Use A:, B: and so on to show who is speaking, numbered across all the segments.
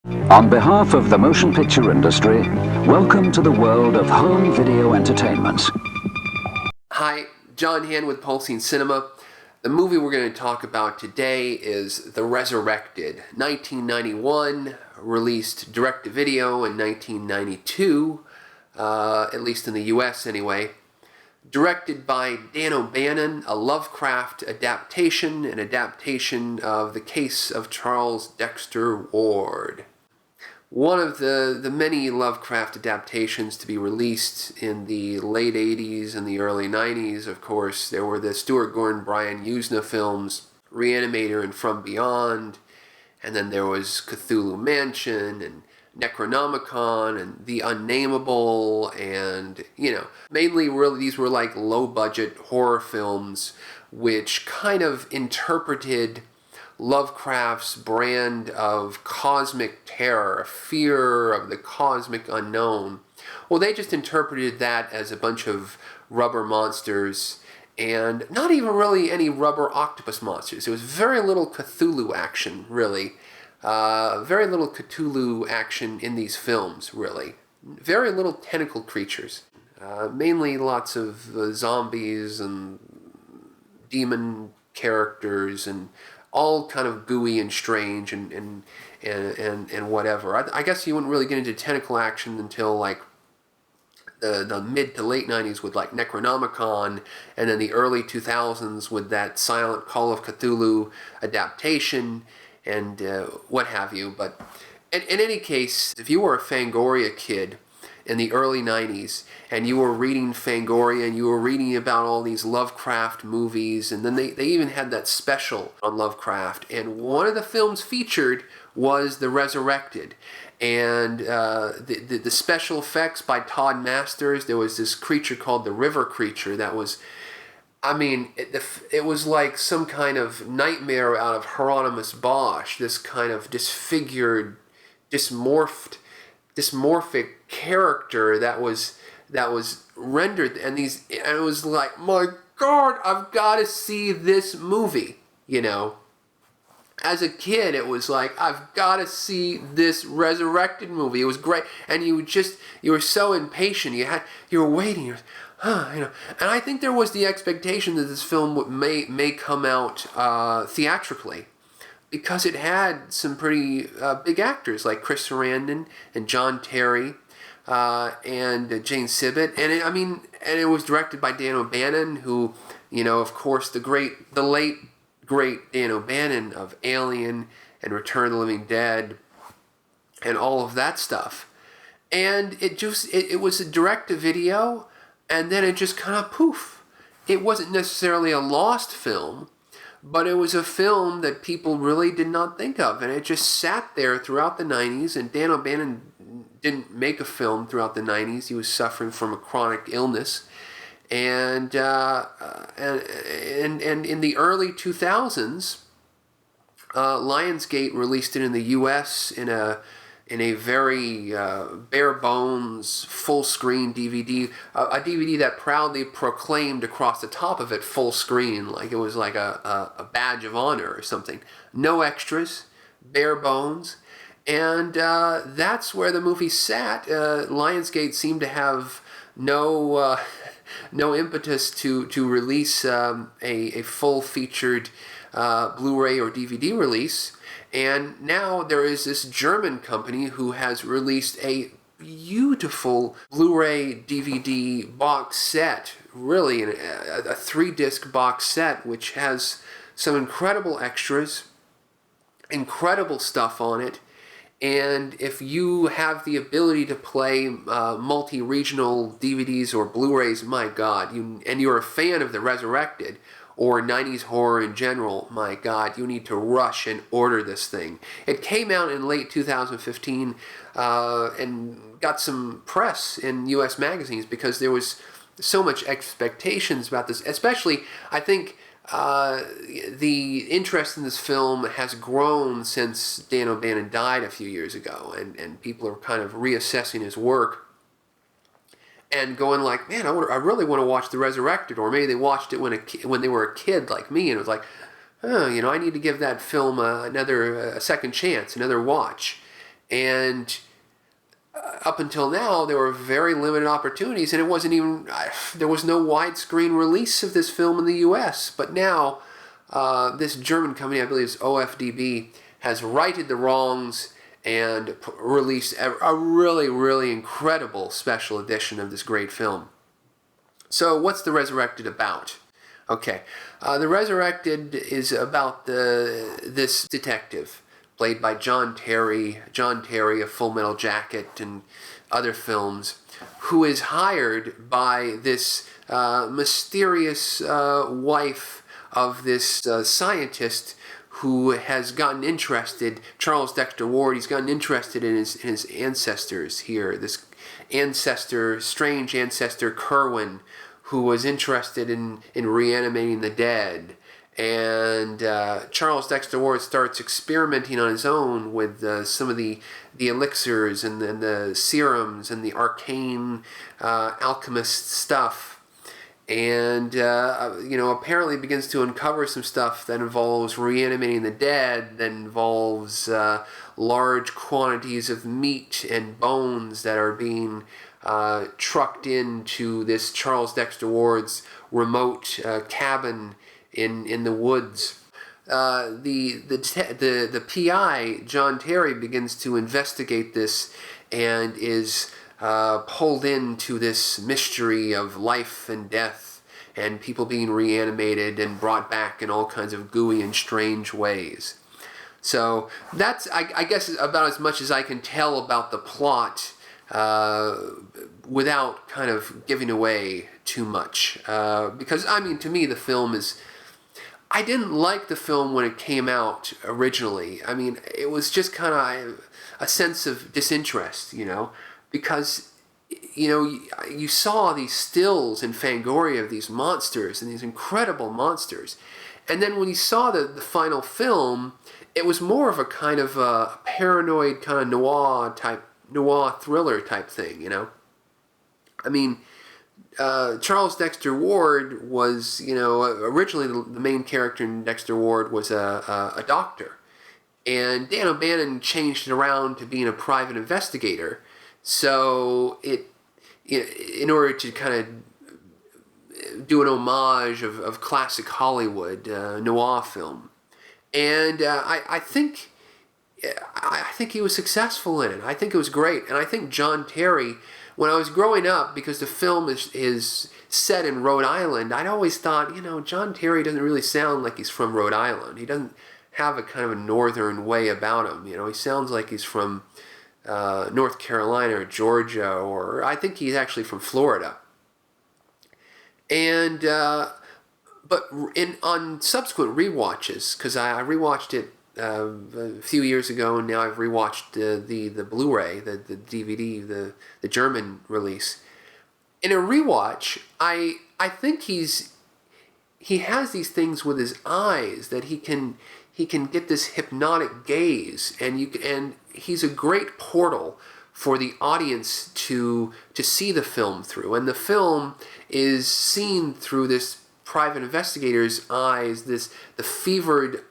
A: On behalf of the motion picture industry, welcome to the world of home video entertainment.
B: Hi, John Hand with Pulsing Cinema. The movie we're going to talk about today is The Resurrected, 1991, released direct-to-video in 1992, at least in the US anyway. Directed by Dan O'Bannon, a Lovecraft adaptation, an adaptation of The Case of Charles Dexter Ward. One of the many Lovecraft adaptations to be released in the late 80s and the early 90s, of course, there were the Stuart Gordon Brian Usna films, Reanimator and From Beyond, and then there was Cthulhu Mansion and Necronomicon and The Unnameable, and, mainly really these were like low-budget horror films which kind of interpreted Lovecraft's brand of cosmic terror, fear of the cosmic unknown. Well, they just interpreted that as a bunch of rubber monsters and not even really any rubber octopus monsters. There was very little Cthulhu action, really. Very little Cthulhu action in these films, really. Very little tentacle creatures. Mainly lots of zombies and demon characters and all kind of gooey and strange and whatever. I guess you wouldn't really get into tentacle action until like the mid to late 90s with like Necronomicon, and then the early 2000s with that Silent Call of Cthulhu adaptation and what have you. But in any case, if you were a Fangoria kid in the early 90s, and you were reading Fangoria, and you were reading about all these Lovecraft movies, and then they even had that special on Lovecraft, and one of the films featured was The Resurrected, and the special effects by Todd Masters. There was this creature called the River Creature that was, it was like some kind of nightmare out of Hieronymus Bosch, this kind of disfigured, dysmorphic character that was rendered, and it was like, my God, I've got to see this movie. As a kid, it was like, I've got to see this Resurrected movie. It was great, and you were so impatient. You were waiting. And I think there was the expectation that this film may come out theatrically, because it had some pretty big actors like Chris Sarandon and John Terry and Jane Sibbett, and it was directed by Dan O'Bannon, who, of course, the late great Dan O'Bannon of Alien and Return of the Living Dead and all of that stuff. And it was a direct-to-video, and then it just kind of poof. It wasn't necessarily a lost film, but it was a film that people really did not think of, and it just sat there throughout the 90s, and Dan O'Bannon didn't make a film throughout the 90s. He was suffering from a chronic illness, and in the early 2000s, Lionsgate released it in the U.S. in a very bare bones full screen DVD, a DVD that proudly proclaimed across the top of it full screen, like it was like a badge of honor or something. No extras, bare bones, and that's where the movie sat. Lionsgate seemed to have no impetus to release a full featured Blu-ray or DVD release. And now there is this German company who has released a beautiful Blu-ray DVD box set, really a 3-disc box set, which has some incredible extras, incredible stuff on it. And if you have the ability to play multi-regional DVDs or Blu-rays, my God, and you're a fan of The Resurrected, or 90s horror in general, my God, you need to rush and order this thing. It came out in late 2015 and got some press in U.S. magazines because there was so much expectations about this. Especially, I think, the interest in this film has grown since Dan O'Bannon died a few years ago, and people are kind of reassessing his work and going like, man, I really want to watch The Resurrected, or maybe they watched it when they were a kid like me, and it was like, oh, I need to give that film a second chance, another watch. And up until now, there were very limited opportunities, and it wasn't even, there was no widescreen release of this film in the U.S. But now, this German company, I believe it's OFDB, has righted the wrongs and released a really, really incredible special edition of this great film. So, what's The Resurrected about? Okay, The Resurrected is about this detective, played by John Terry of Full Metal Jacket and other films, who is hired by this mysterious wife of this scientist who has gotten interested, Charles Dexter Ward, he's gotten interested in his ancestors here, this strange ancestor Kerwin, who was interested in reanimating the dead. And Charles Dexter Ward starts experimenting on his own with some of the elixirs and the serums and the arcane alchemist stuff. And, apparently begins to uncover some stuff that involves reanimating the dead, that involves large quantities of meat and bones that are being trucked into this Charles Dexter Ward's remote cabin in the woods. The PI, John Terry, begins to investigate this and is pulled into this mystery of life and death and people being reanimated and brought back in all kinds of gooey and strange ways. So that's, I guess, about as much as I can tell about the plot without kind of giving away too much. Because, to me, the film is... I didn't like the film when it came out originally. It was just kind of a sense of disinterest, because, you saw these stills in Fangoria of these monsters and these incredible monsters. And then when you saw the final film, it was more of a kind of a paranoid kind of noir thriller type thing, Charles Dexter Ward was, originally the main character in Dexter Ward was a doctor. And Dan O'Bannon changed it around to being a private investigator. So in order to kind of do an homage of classic Hollywood noir film. And I think he was successful in it. I think it was great. And I think John Terry, when I was growing up, because the film is set in Rhode Island, I'd always thought, John Terry doesn't really sound like he's from Rhode Island. He doesn't have a kind of a northern way about him. He sounds like he's from North Carolina or Georgia, or I think he's actually from Florida. And but on subsequent rewatches, because I rewatched it a few years ago, and now I've rewatched the Blu-ray, the DVD, the German release. In a rewatch, I think he has these things with his eyes that he can get this hypnotic gaze, and he's a great portal for the audience to see the film through. And the film is seen through this private investigator's eyes, the fevered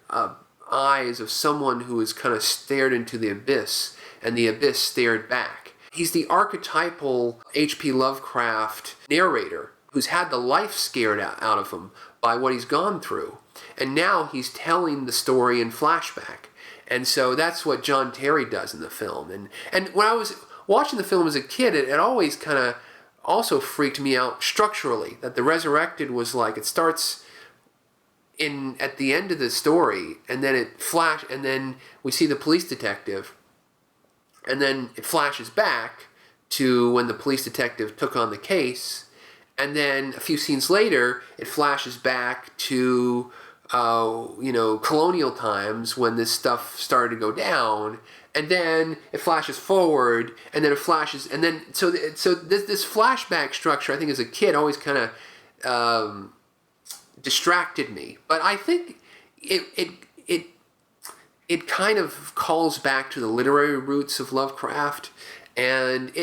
B: eyes of someone who has kind of stared into the abyss, and the abyss stared back. He's the archetypal H.P. Lovecraft narrator who's had the life scared out of him by what he's gone through. And now he's telling the story in flashback. And so that's what John Terry does in the film. And when I was watching the film as a kid, it always kind of also freaked me out structurally, that The Resurrected was like, it starts at the end of the story, and then and then we see the police detective, and then it flashes back to when the police detective took on the case, and then a few scenes later, it flashes back to colonial times when this stuff started to go down, and then it flashes forward, and then it flashes, and then so this flashback structure, I think as a kid, always kind of distracted me. But I think it kind of calls back to the literary roots of Lovecraft, and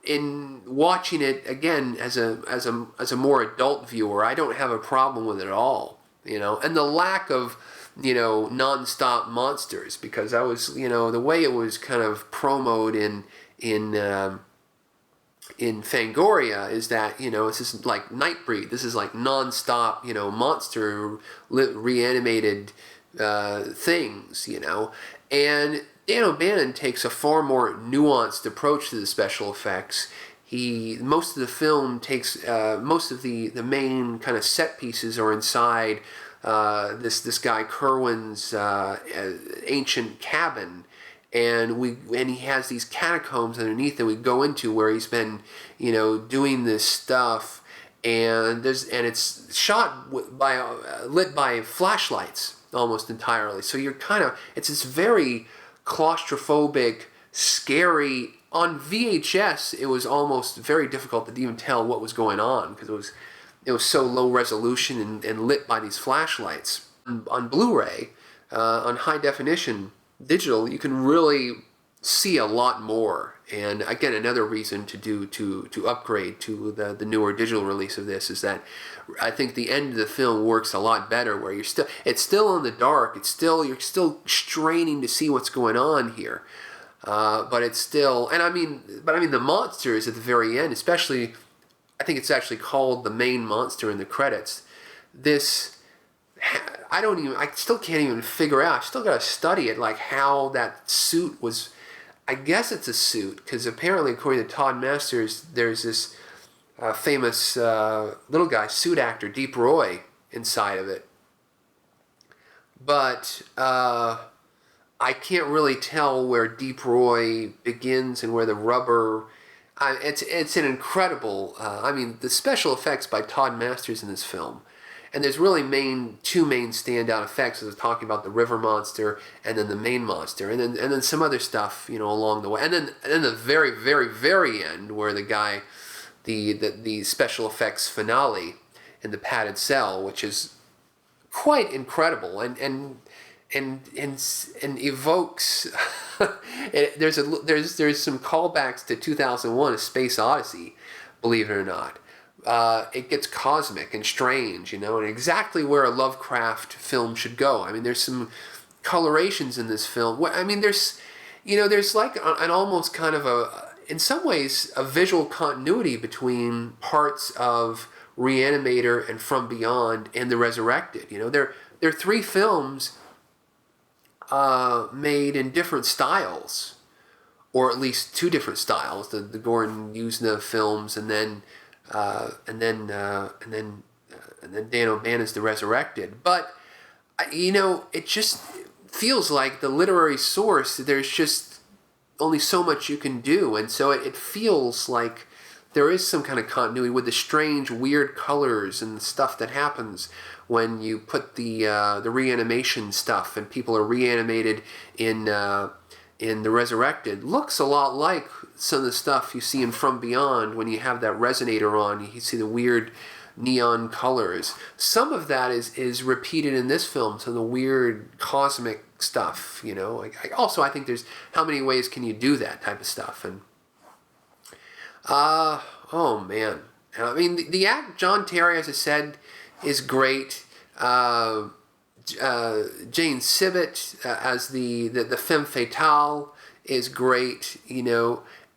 B: in watching it again as a more adult viewer, I don't have a problem with it at all. And the lack of non-stop monsters, because that was, the way it was kind of promoted in Fangoria is that, it's just like Nightbreed. This is like non-stop, monster reanimated things, and Dan O'Bannon takes a far more nuanced approach to the special effects. Most of the film takes most of the main kind of set pieces are inside this guy Kerwin's ancient cabin, and he has these catacombs underneath that we go into where he's been doing this stuff, and it's shot lit by flashlights almost entirely. So it's this very claustrophobic, scary. On VHS, it was almost very difficult to even tell what was going on because it was so low resolution and lit by these flashlights. On Blu-ray, on high definition digital, you can really see a lot more. And again, another reason to upgrade to the newer digital release of this is that I think the end of the film works a lot better, where it's still in the dark. You're still straining to see what's going on here. But it's still, the monsters at the very end, especially, I think it's actually called the main monster in the credits. I still can't even figure out. I still got to study it, like how that suit was. I guess it's a suit, because apparently, according to Todd Masters, there's this famous little guy, suit actor, Deep Roy, inside of it. But, I can't really tell where Deep Roy begins and where the rubber. It's an incredible. The special effects by Todd Masters in this film, and there's really two main standout effects. I was talking about the river monster and then the main monster, and then some other stuff along the way, and then the very very very end where the guy, the special effects finale in the padded cell, which is quite incredible and evokes. There's some callbacks to 2001: A Space Odyssey, believe it or not. It gets cosmic and strange, and exactly where a Lovecraft film should go. There's some colorations in this film. There's like an almost kind of in some ways, a visual continuity between parts of Reanimator and From Beyond and The Resurrected. They're three films made in different styles, or at least two different styles. The Gordon Usna films, and then Dan O'Bannon's The Resurrected. But it just feels like the literary source. There's just only so much you can do, and so it feels like there is some kind of continuity with the strange, weird colors and the stuff that happens when you put the reanimation stuff and people are reanimated in The Resurrected. Looks a lot like some of the stuff you see in From Beyond when you have that resonator on. You see the weird neon colors. Some of that is repeated in this film, some of the weird cosmic stuff. I think there's how many ways can you do that type of stuff, and oh man. The act, John Terry, as I said, is great. Jane Sibbett as the femme fatale is great,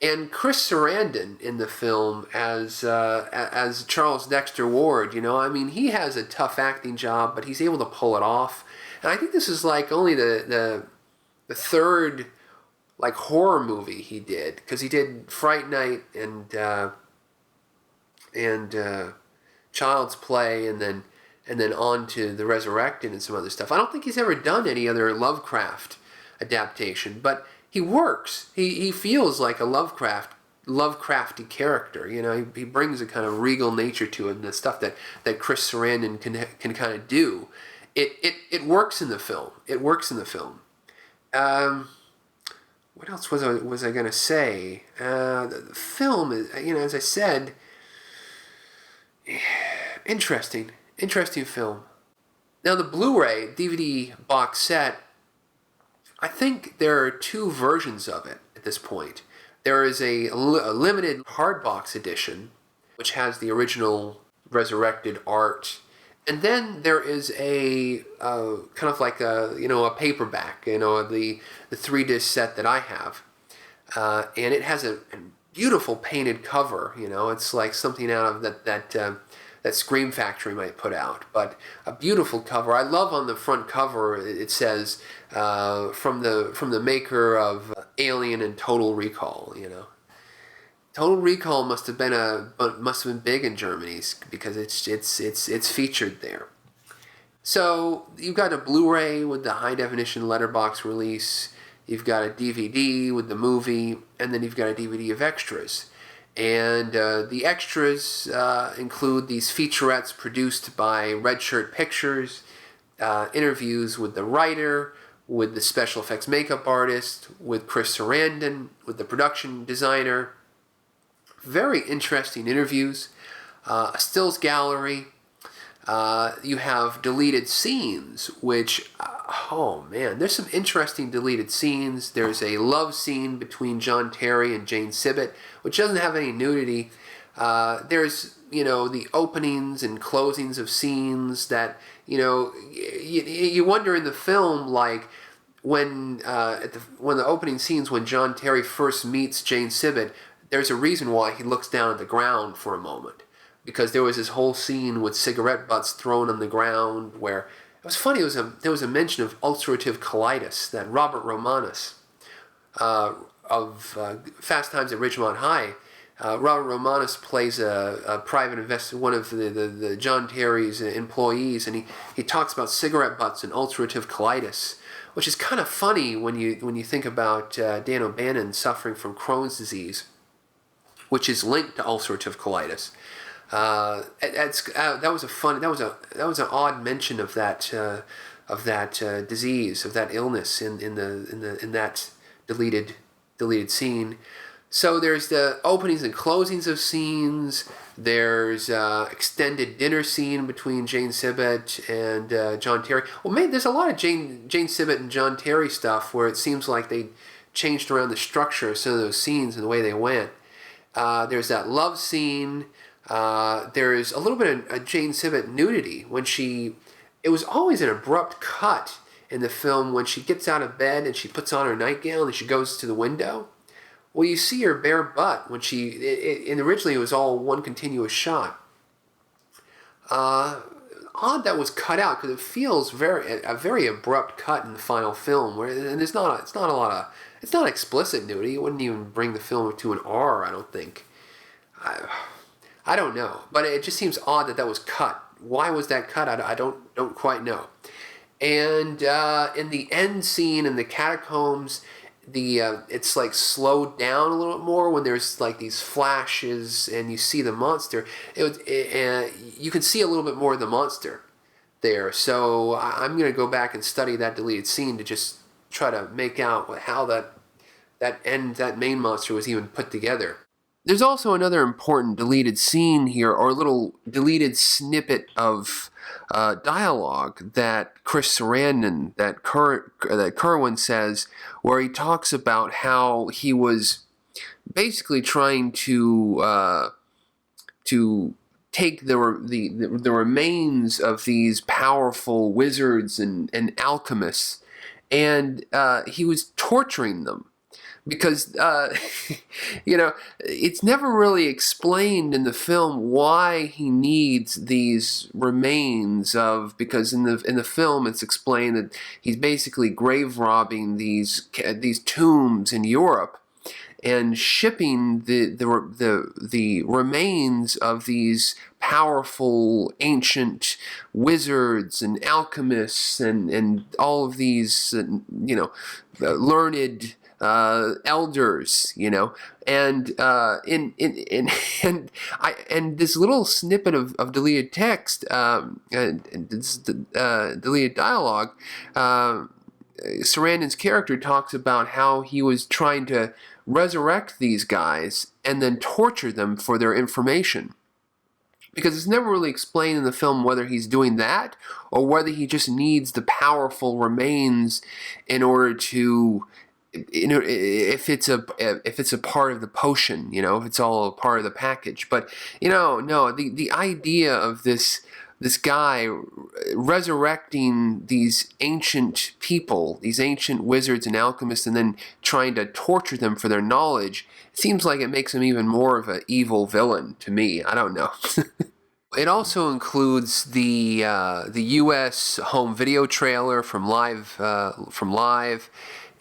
B: and Chris Sarandon in the film as Charles Dexter Ward. He has a tough acting job, but he's able to pull it off. And I think this is like only the third like horror movie he did, because he did Fright Night and Child's Play, and then on to The Resurrected and some other stuff. I don't think he's ever done any other Lovecraft adaptation, but he works. He feels like a Lovecrafty character. He brings a kind of regal nature to him. The stuff that Chris Sarandon can kind of do. It works in the film. It works in the film. What else was I going to say? The film is, as I said, interesting film. Now the Blu-ray DVD box set, I think there are two versions of it at this point. There is a limited hardbox edition, which has the original Resurrected art And then there is a kind of like a paperback, the 3-disc set that I have, and it has a beautiful painted cover. It's like something out of that Scream Factory might put out, but a beautiful cover. I love on the front cover it says from the maker of Alien and Total Recall. Total Recall must have been big in Germany because it's featured there. So you've got a Blu-ray with the high definition letterbox release. You've got a DVD with the movie, and then you've got a DVD of extras. And the extras include these featurettes produced by Red Shirt Pictures, interviews with the writer, with the special effects makeup artist, with Chris Sarandon, with the production designer. Very interesting interviews, a stills gallery. You have deleted scenes, which, oh man, there's some interesting deleted scenes. There's a love scene between John Terry and Jane Sibbett, which doesn't have any nudity. There's, the openings and closings of scenes that, you wonder in the film, like, when the opening scenes when John Terry first meets Jane Sibbett, there's a reason why he looks down at the ground for a moment. Because there was this whole scene with cigarette butts thrown on the ground where it was funny. There was a mention of ulcerative colitis that Robert Romanus of Fast Times at Ridgemont High. Robert Romanus plays a private investigator, one of the John Terry's employees, and he talks about cigarette butts and ulcerative colitis, which is kind of funny when you think about Dan O'Bannon suffering from Crohn's disease, which is linked to ulcerative colitis. That was an odd mention of that disease, of that illness in that deleted scene. So there's the openings and closings of scenes. There's extended dinner scene between Jane Sibbett and John Terry. Well, maybe there's a lot of Jane Sibbett and John Terry stuff where it seems like they changed around the structure of some of those scenes and the way they went. There's that love scene. There's a little bit of Jane Sibbett nudity when it was always an abrupt cut in the film when she gets out of bed and she puts on her nightgown and she goes to the window. Well, you see her bare butt when and originally it was all one continuous shot. Odd that was cut out because it feels a very abrupt cut in the final film and it's not explicit nudity. It wouldn't even bring the film to an R, I don't think. I don't know, but it just seems odd that was cut. Why was that cut? I don't quite know. And in the end scene in the catacombs, it's like slowed down a little bit more when there's like these flashes and you see the monster. You can see a little bit more of the monster there. So I'm going to go back and study that deleted scene to just try to make out how that main monster was even put together. There's also another important deleted scene here, or a little deleted snippet of dialogue that Chris Sarandon, that Kerwin says, where he talks about how he was basically trying to take the remains of these powerful wizards and alchemists, and he was torturing them. Because, it's never really explained in the film why he needs these remains because in the film it's explained that he's basically grave robbing these tombs in Europe and shipping the remains of these powerful ancient wizards and alchemists and all of these learned elders, and this little snippet of deleted text, deleted dialogue, Sarandon's character talks about how he was trying to resurrect these guys and then torture them for their information. Because it's never really explained in the film whether he's doing that or whether he just needs the powerful remains in order to, if it's a part of the potion, if it's all a part of the package. But no, the idea of this this guy resurrecting these ancient people, these ancient wizards and alchemists, and then trying to torture them for their knowledge. It seems like it makes him even more of an evil villain to me. I don't know. It also includes the U.S. home video trailer from Live,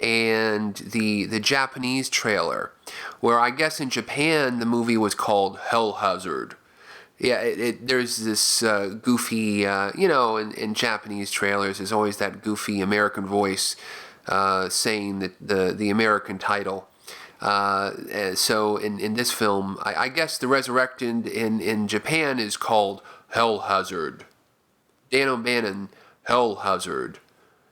B: and the Japanese trailer, where I guess in Japan the movie was called Hell Hazard. Yeah, there's this goofy, in Japanese trailers, there's always that goofy American voice saying that the American title. So in this film, I guess the Resurrected in Japan is called Hell Hazard. Dan O'Bannon, Hell Hazard.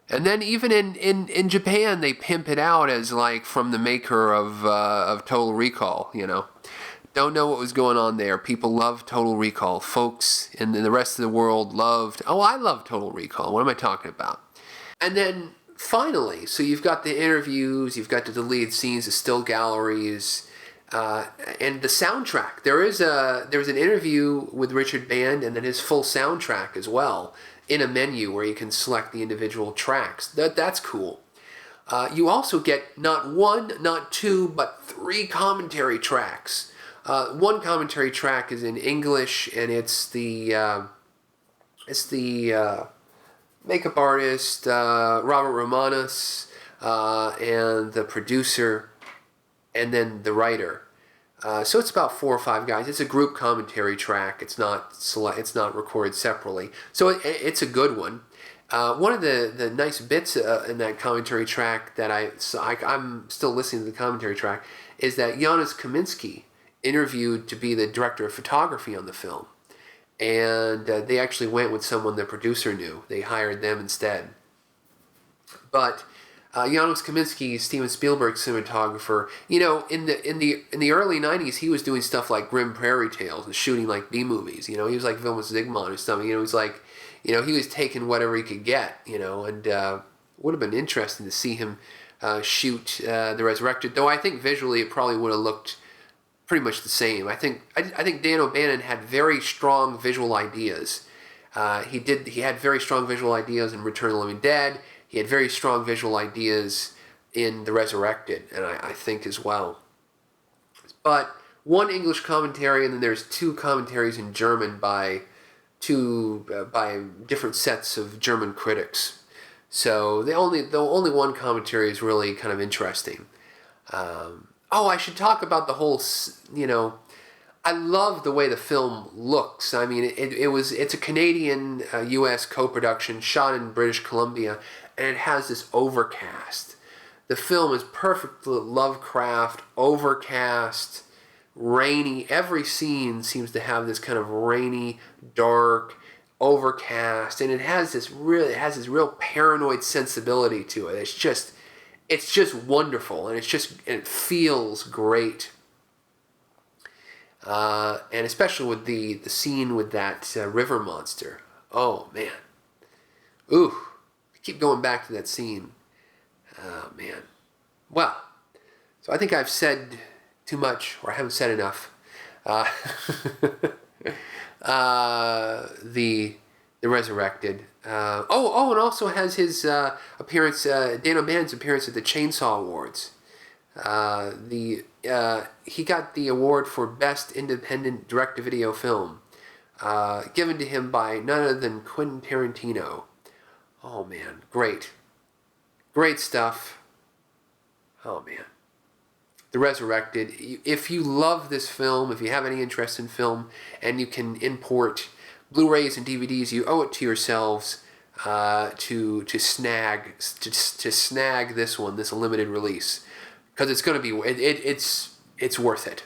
B: And then even in Japan, they pimp it out as like from the maker of Total Recall, Don't know what was going on there. People love Total Recall. Folks in the rest of the world loved... Oh, I love Total Recall. What am I talking about? And then finally, so you've got the interviews, you've got the deleted scenes, the still galleries, and the soundtrack. There's an interview with Richard Band and then his full soundtrack as well in a menu where you can select the individual tracks. That's cool. You also get not one, not two, but 3 commentary tracks. One commentary track is in English, and it's the makeup artist Robert Romanus and the producer, and then the writer. So it's about 4 or 5 guys. It's a group commentary track. It's not recorded separately. So it's a good one. One of the nice bits in that commentary track that I'm still listening to the commentary track is that Janusz Kaminski interviewed to be the director of photography on the film. And they actually went with someone the producer knew. They hired them instead. But Janusz Kaminski, Steven Spielberg's cinematographer, in the early 90s, he was doing stuff like Grim Prairie Tales and shooting like B movies. He was like Vilmos Zsigmond or something. He was like, he was taking whatever he could get. And would have been interesting to see him shoot The Resurrected. Though I think visually it probably would have looked pretty much the same. I think Dan O'Bannon had very strong visual ideas. He had very strong visual ideas in Return of the Living Dead. He had very strong visual ideas in The Resurrected, and I think as well. But one English commentary, and then there's 2 commentaries in German by different sets of German critics. So the only one commentary is really kind of interesting. I should talk about the whole, I love the way the film looks. I mean, it's a Canadian U.S. co-production shot in British Columbia, and it has this overcast. The film is perfect Lovecraft, overcast, rainy. Every scene seems to have this kind of rainy, dark, overcast, and it has this real paranoid sensibility to it. It's just wonderful, and it feels great. And especially with the scene with that river monster. Oh, man. Ooh, I keep going back to that scene. Oh, man. Well, so I think I've said too much, or I haven't said enough. The Resurrected. And also has his appearance, Dan O'Bannon's appearance at the Chainsaw Awards. He got the award for Best Independent Direct-to-Video Film, given to him by none other than Quentin Tarantino. Oh man, great stuff. Oh man, The Resurrected. If you love this film, if you have any interest in film, and you can import Blu-rays and DVDs, you owe it to yourselves to snag this one, this limited release, because it's going to be it's worth it.